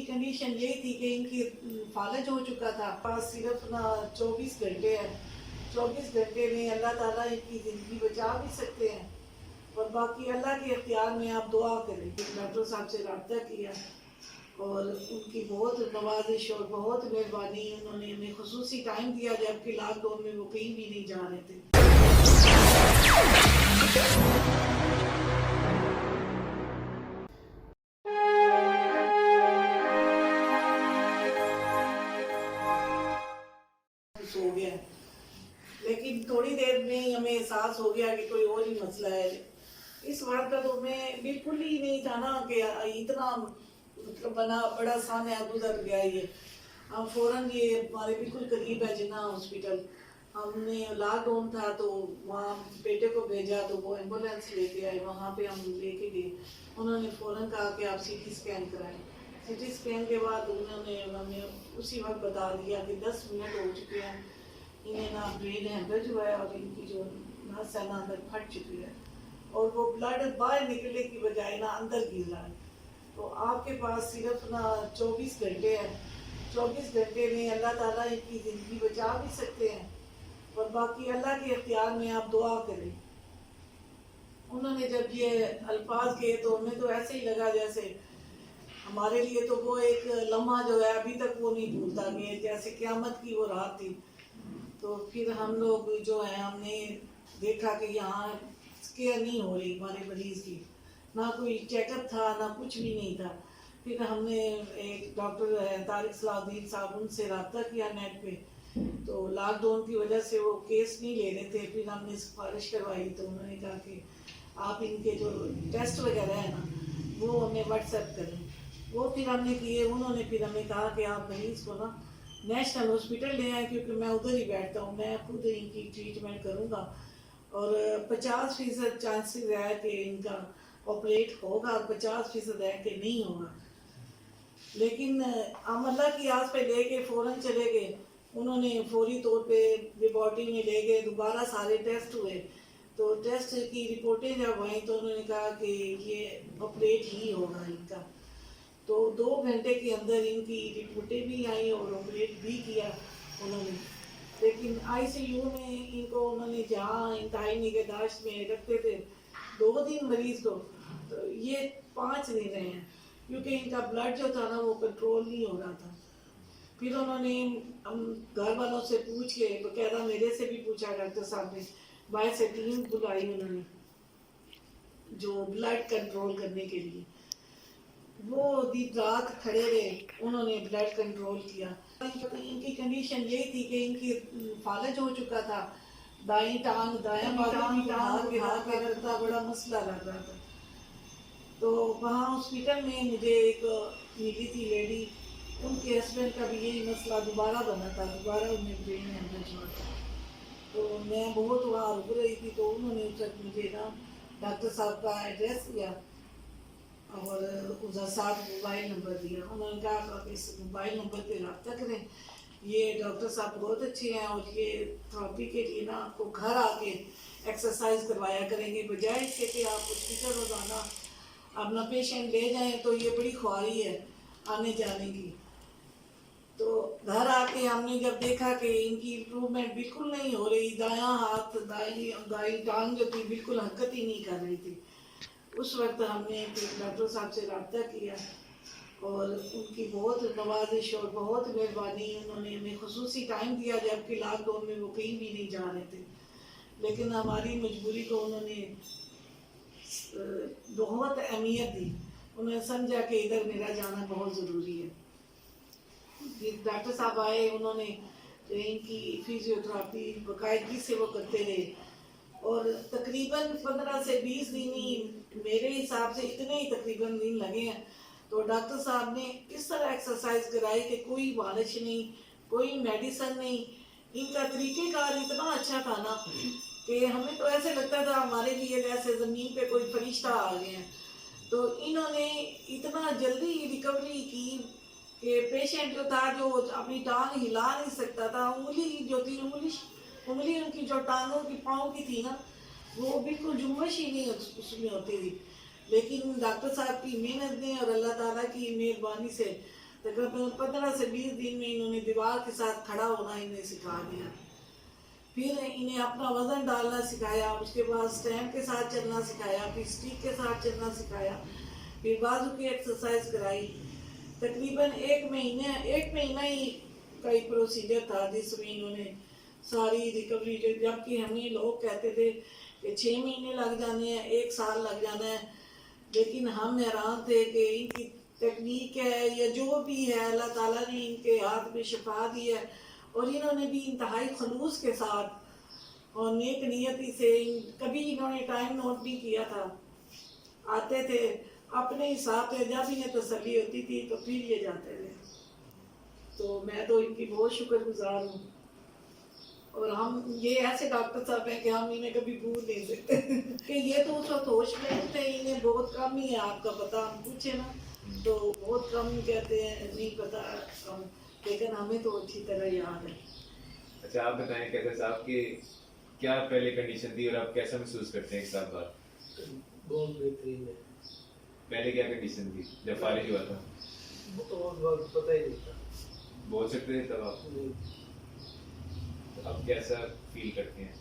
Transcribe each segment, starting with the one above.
Condition यही थी कि इनकी फालज हो चुका था। पास सिर्फ ना 24 घंटे हैं। 24 घंटे में अल्लाह ताला इनकी ज़िंदगी बचा भी सकते हैं और बाकी अल्लाह के इख्तियार में आप दुआ करें। डॉक्टर साहब से रब्ता किया और उनकी बहुत नवाजिश और बहुत मेहरबानी, उन्होंने हमें खुसूसी टाइम दिया जबकि लॉकडाउन में वो कहीं भी नहीं जा रहे थे। हो गया लेकिन थोड़ी देर में ही हमें एहसास हो गया कि कोई और ही मसला है। इस बात का तो हमें बिल्कुल ही नहीं था ना कि इतना मतलब बना बड़ा सामने गुजर गया ये। हम फौरन, ये हमारे बिल्कुल करीब है जिन्ना हॉस्पिटल, हमने लॉकडाउन था तो वहाँ बेटे को भेजा तो वो एम्बुलेंस लेके आए, वहाँ पे हम लेके गए। उन्होंने फ़ौरन कहा कि आप सीटी स्कैन कराएं। सीटी स्कैन के बाद उन्होंने हमें उसी वक्त बता दिया कि 10 मिनट हो चुके हैं, इन्हें ना ब्रेन हेमरेज हुआ है और इनकी जो नस है ना अंदर फट चुकी है और वो ब्लड बाहर निकलने की बजाय ना अंदर गिर रहा है। तो आपके पास सिर्फ ना 24 घंटे हैं। 24 घंटे में अल्लाह ताला इनकी ज़िंदगी बचा भी सकते हैं और बाकी अल्लाह के इख्तियार में आप दुआ करें। उन्होंने जब ये अल्फाज किए तो हमें तो ऐसे ही लगा जैसे हमारे लिए तो वो एक लम्हा जो है अभी तक वो नहीं भूलता कि जैसे क़यामत की वो रात थी। तो फिर हम लोग जो है हमने देखा कि यहाँ केयर नहीं हो रही हमारे मरीज़ की, ना कोई चेकअप था ना कुछ भी नहीं था। फिर हमने एक डॉक्टर तारिक सलाहुद्दीन साहब, उनसे रब्ता किया नेट पे, तो लॉकडाउन की वजह से वो केस नहीं ले रहे थे। फिर हमने सिफारिश करवाई तो उन्होंने कहा कि आप इनके जो टेस्ट वगैरह है ना वो हमें व्हाट्सएप करें। वो फिर हमने किए। उन्होंने फिर हमें कहा कि आप मरीज़ को ना नेशनल हॉस्पिटल ले आए क्योंकि मैं उधर ही बैठता हूँ, मैं खुद इनकी ट्रीटमेंट करूँगा और 50% चांसेस है कि इनका ऑपरेट होगा और 50% है कि नहीं होगा। लेकिन हम अल्लाह की आस पे लेके फ़ौरन चले गए। उन्होंने फौरी तौर पे लेबॉर्टरी में ले गए, दोबारा सारे टेस्ट हुए तो टेस्ट की रिपोर्टें जब आई तो उन्होंने कहा कि ये ऑपरेट ही होगा इनका। तो 2 घंटे के अंदर इनकी रिपोर्टें भी आई और ऑपरेट भी किया उन्होंने। लेकिन आईसीयू में इनको उन्होंने जहाँ इंतहाई निगहदाश्त में रखते थे 2 दिन मरीज़ को, तो ये 5 दिन रहे हैं क्योंकि इनका ब्लड जो था ना वो कंट्रोल नहीं हो रहा था। फिर उन्होंने हम घर वालों से पूछ के, बकायदा मेरे से भी पूछा डॉक्टर साहब ने, बाहर से टीम बुलाई उन्होंने जो ब्लड कंट्रोल करने के लिए। वो दिन रात खड़े रहे, उन्होंने ब्लड कंट्रोल किया। इनकी कंडीशन यही थी कि इनकी फालज हो चुका था, दाएं टांग दायां हाथ में रखता बड़ा मसला लग रहा था। तो वहाँ हॉस्पिटल में मुझे एक मिली थी लेडी, उनके हस्बैंड का भी यही मसला दोबारा बना था, दोबारा उन्हें ब्रेन हेमरेज हुआ था। तो मैं बहुत वहाँ रुक रही थी तो उन्होंने उस वक्त मुझे ना डॉक्टर साहब का एड्रेस दिया और उसका साथ मोबाइल नंबर दिया। उन्होंने कहा कि इस मोबाइल नंबर पे रब्ता करें, ये डॉक्टर साहब बहुत अच्छे हैं और ये थेरेपी के लिए ना आपको घर आके एक्सरसाइज करवाया करेंगे, बजाय इसके कि आप हॉस्पिटल रोज़ाना अपना पेशेंट ले जाएं। तो ये बड़ी ख्वारी है आने जाने की। तो घर आके हमने जब देखा कि इनकी इम्प्रूवमेंट बिल्कुल नहीं हो रही, दायां हाथ दाई टांग जो थी बिल्कुल हरकत ही नहीं कर रही थी, उस वक्त हमने डॉक्टर साहब से रब्ता किया और उनकी बहुत नवाजिश और बहुत मेहरबानी, उन्होंने हमें खुसूसी टाइम दिया जबकि लॉकडाउन में वो कहीं भी नहीं जा रहे थे। लेकिन हमारी मजबूरी को उन्होंने बहुत अहमियत दी। उन्होंने समझा कि इधर मेरा जाना बहुत ज़रूरी है। डॉक्टर साहब आए, उन्होंने इनकी फिजियोथेरेपी बाकायदगी से वो करते रहे और तकरीबन 15 से 20 दिन ही मेरे हिसाब से इतने ही तकरीबन दिन लगे हैं। तो डॉक्टर साहब ने इस तरह एक्सरसाइज कराई कि कोई मालिश नहीं, कोई मेडिसिन नहीं, इनका तरीक़ेकार इतना अच्छा था ना कि हमें तो ऐसे लगता था हमारे लिए जैसे ज़मीन पे कोई फरिश्ता आ गए हैं। तो इन्होंने इतना जल्दी रिकवरी की कि पेशेंट जो था जो अपनी टांग हिला नहीं सकता था, उंगली जो थी उंगली उनकी जो टांगों की पाँव की थी ना वो बिल्कुल जुम्मश ही नहीं उसमें होती थी। लेकिन डॉक्टर साहब की मेहनत ने और अल्लाह ताला की मेहरबानी से तकरीबन 15 से 20 दिन में इन्होंने दीवार के साथ खड़ा होना इन्हें सिखा दिया। फिर इन्हें अपना वजन डालना सिखाया, उसके बाद स्टैंड के साथ चलना सिखाया, फिर स्टिक के साथ चलना सिखाया, फिर बाजू की एक्सरसाइज कराई। तकरीबन एक महीना ही का ही प्रोसीजर था जिसमें इन्होंने सारी रिकवरी, जबकि हमें लोग कहते थे कि 6 महीने लग जाने हैं, 1 साल लग जाना है, लेकिन हम हैरान थे कि इनकी तकनीक है या जो भी है, अल्लाह ताला ने इनके हाथ में शिफा दी है और इन्होंने भी इंतहाई खलूस के साथ और नेक नियति से कभी इन्होंने टाइम नोट नहीं किया था। आते थे अपने हिसाब से, जब इन्हें तसल्ली होती थी तो फिर ये जाते थे। तो मैं तो इनकी बहुत शुक्रगुजार हूँ। और हम ये ऐसे डॉक्टर साहब हैं कि हम इन्हें कभी भूल नहीं सकते कि ये तो उस वक्त होश में थे, इन्हें बहुत कम ही है आपका पता, हम पूछे ना तो बहुत कम कहते हैं नहीं पता कम, लेकिन हमें तो अच्छी तरह याद है। अच्छा आप बताएं कैसे साहब कि क्या पहले कंडीशन थी और आप कैसा महसूस करते हैं एक साल बाद? बहुत बेहतरीन है। पहले क्या कंडीशन थी जब फारिग हुआ था? बहुत पता ही नहीं था। बोल सकते थे तब आप? तो अब कैसा फील करते हैं?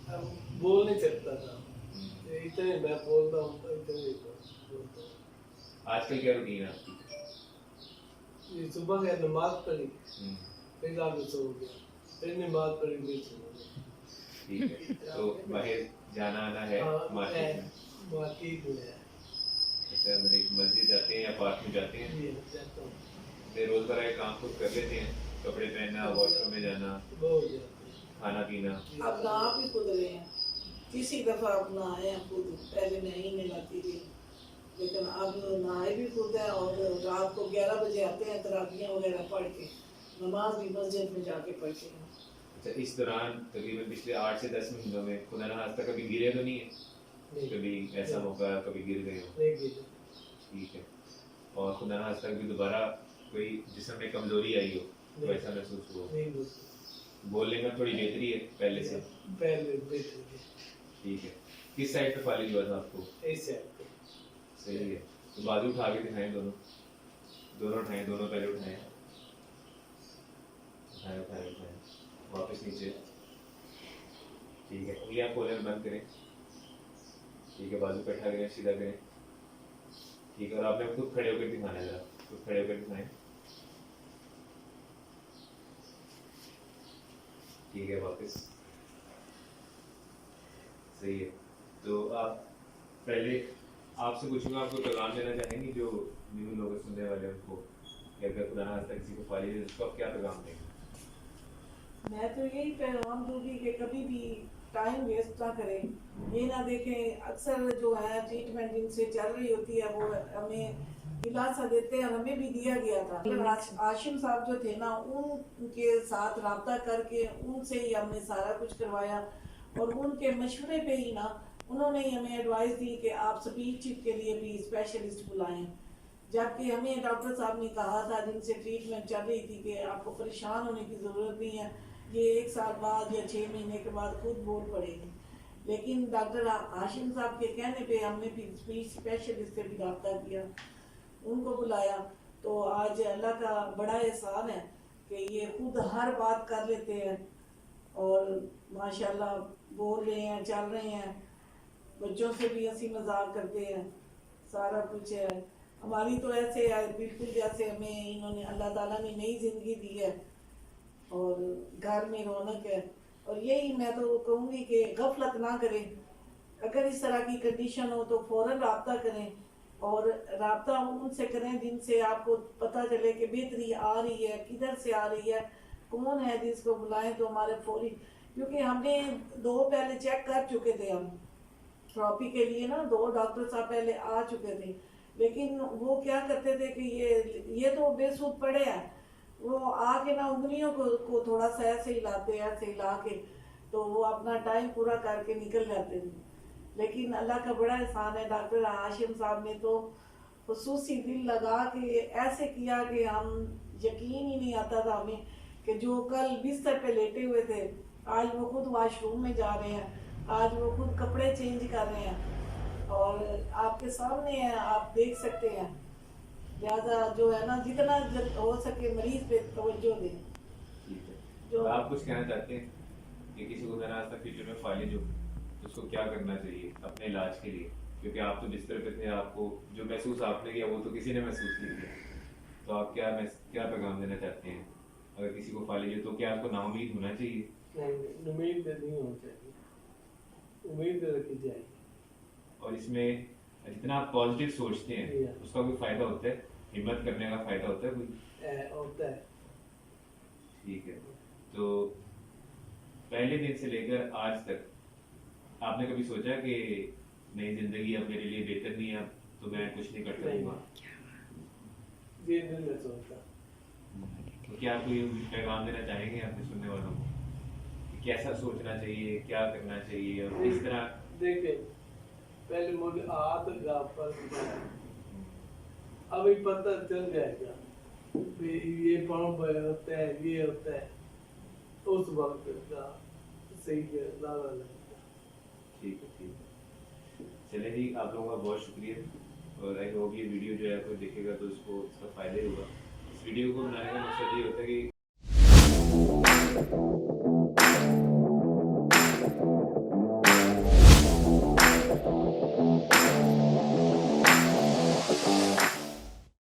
अब बोल नहीं सकता था, इतने मैं बोलता हूँ तो इतने बोलता हूँ। आजकल क्या रूटीन है आपकी? ये सुबह का नमाज पढ़ी, फिर रात में सो गया, फिर नमाज पढ़ी, फिर सो गया। ठीक है, तो बाहर जाना आना है मार्केट में? मार्केट में है। अच्छा मतलब मस्जिद जाते हैं या पार्क में जाते हैं? ये जाता हूँ। रोजमर्रा के काम खुद कर लेते हैं, कपड़े पहनना, वॉशरूम में जाना, बहुत जाते हैं। खाना पीना? अब ना आप ही खुद रहे हैं, किसी दफा अब नहाए हैं खुद, पहले मैं ही नहलाती थी, लेकिन अब नहाए भी खुद है और रात को 11 बजे आते हैं तराबियाँ वगैरह पढ़ के, नमाज भी मस्जिद में जाके पढ़ते हैं। अच्छा इस दौरान तकरीबन पिछले 8 से 10 महीनों में खुदा ना आज तक कभी गिरे तो नहीं है? नहीं, कभी ऐसा मौका कभी गिर गए हो? नहीं गिरा। ठीक है, और खुदा ना आज तक भी दोबारा कोई जिस्म में कमजोरी आई हो तो ऐसा महसूस हुआ? नहीं बोल, बोलने में थोड़ी बेहतरी है पहले से? पहले बेहतर है। ठीक है, किस साइड पे फालिज हुआ था आपको? ऐसे आपको सही है, तो बाजू उठा के दिखाएं, दोनों उठाएं, दोनों पहले उठाएं, उठाएं उठाएं उठाएं, वापस नीचे। ठीक है, उंगलियां खोलें, बंद करें। ठीक है, बाजू इकट्ठा करें, सीधा करें। ठीक है, और आपने खुद खड़े होकर दिखाना है, जरा खुद खड़े होकर दिखाएं। ठीक है, वापस। सही है, तो आप पहले आपसे पूछूंगा, आपको पैगाम देना चाहेंगे जो न्यू लोग सुनने वाले उनको, कि अगर खुदा ना किसी को फालिज है उसको आप क्या पैगाम देंगे? मैं तो यही पैगाम दूंगी कि कभी भी टाइम वेस्ट ना करें, ये ना देखें। अक्सर जो है ट्रीटमेंट जिनसे चल रही होती है वो हमें दिलासा देते हैं, हमें भी दिया गया था। आशिम साहब जो थे ना, उनके साथ रब्ता करके उनसे ही हमने सारा कुछ करवाया और उनके मशवरे पे ही ना उन्होंने ही हमें एडवाइस दी कि आप स्पीच के लिए भी स्पेशलिस्ट बुलाएं। जबकि हमें डॉक्टर साहब ने कहा था जिनसे ट्रीटमेंट चल रही थी कि आपको परेशान होने की ज़रूरत नहीं है, ये 1 साल बाद या 6 महीने के बाद खुद बोल पड़ेगी। लेकिन डॉक्टर हाशिम साहब के कहने पे हमने फिर स्पीच स्पेशलिस्ट से भी रब्ता किया, उनको बुलाया। तो आज अल्लाह का बड़ा एहसान है कि ये खुद हर बात कर लेते हैं और माशाल्लाह बोल रहे हैं, चल रहे हैं, बच्चों से भी हंसी मजाक करते हैं, सारा कुछ है। हमारी तो ऐसे है बिल्कुल जैसे हमें इन्होंने अल्लाह ताला ने नई ज़िंदगी दी है और घर में रौनक है। और यही मैं तो कहूँगी कि गफलत ना करें, अगर इस तरह की कंडीशन हो तो फ़ौरन रब्ता करें और रब्ता उनसे करें जिनसे आपको पता चले कि बेहतरी आ रही है, किधर से आ रही है, कौन है जिसको बुलाएं तो हमारे फौरी। क्योंकि हमने 2 पहले चेक कर चुके थे, हम थेरेपी के लिए ना 2 डॉक्टर साहब पहले आ चुके थे, लेकिन वो क्या करते थे कि ये तो बेसुध पड़े हैं, वो आके ना उंगलियों को थोड़ा सा ऐसे हिलाते, ऐसे हिला के तो वो अपना टाइम पूरा करके निकल जाते थे। लेकिन अल्लाह का बड़ा एहसान है, डॉक्टर हाशिम साहब ने तो खुसूसी दिल लगा के ऐसे किया कि हम यकीन ही नहीं आता था हमें कि जो कल बिस्तर पे लेटे हुए थे आज वो खुद वॉशरूम में जा रहे हैं, आज वो खुद कपड़े चेंज कर रहे हैं और आपके सामने है, आप देख सकते हैं। लिहाजा जो है ना जितना हो सके मरीज पे तवज्जो दें। ठीक है, जो तो आप कुछ कहना चाहते हैं कि किसी को ज़रा तक फ्यूचर में फालिज हो तो उसको क्या करना चाहिए अपने इलाज के लिए, क्योंकि आप तो बिस्तर पे थे, आपको जो महसूस आपने किया वो तो किसी ने महसूस नहीं किया, तो आप क्या पैगाम देना चाहते हैं? अगर किसी को फालिज हो तो क्या आपको नाउमीद होना चाहिए? नहीं, उम्मीद नहीं होनी चाहिए, उम्मीद रखी जाएगी। और इसमें जितना आप पॉजिटिव सोचते हैं उसका कोई फायदा होता है, हिम्मत करने का फायदा होता है कोई? होता है। ठीक है, तो पहले दिन से लेकर आज तक आपने कभी सोचा कि नई जिंदगी अब मेरे लिए बेहतर नहीं है, अब तो मैं कुछ नहीं कर सकूंगा? ये दिल में सोचता। तो क्या आप कोई पैगाम देना चाहेंगे अपने सुनने वालों को कि कैसा सोचना चाहिए, क्या करना चाहिए और किस तरह? देखिए, पहले मुझे हाथ का पर अभी पता चल जाएगा ये पाँव होता है, ये होता है, उस वक्त का सही दावा लगता। ठीक है, ठीक है, चलिए जी, आप लोगों का बहुत शुक्रिया और आई होप ये वीडियो जो है कोई देखेगा तो उसको इसका फ़ायदा ही होगा। इस वीडियो को बनाने का मकसद ये होता है कि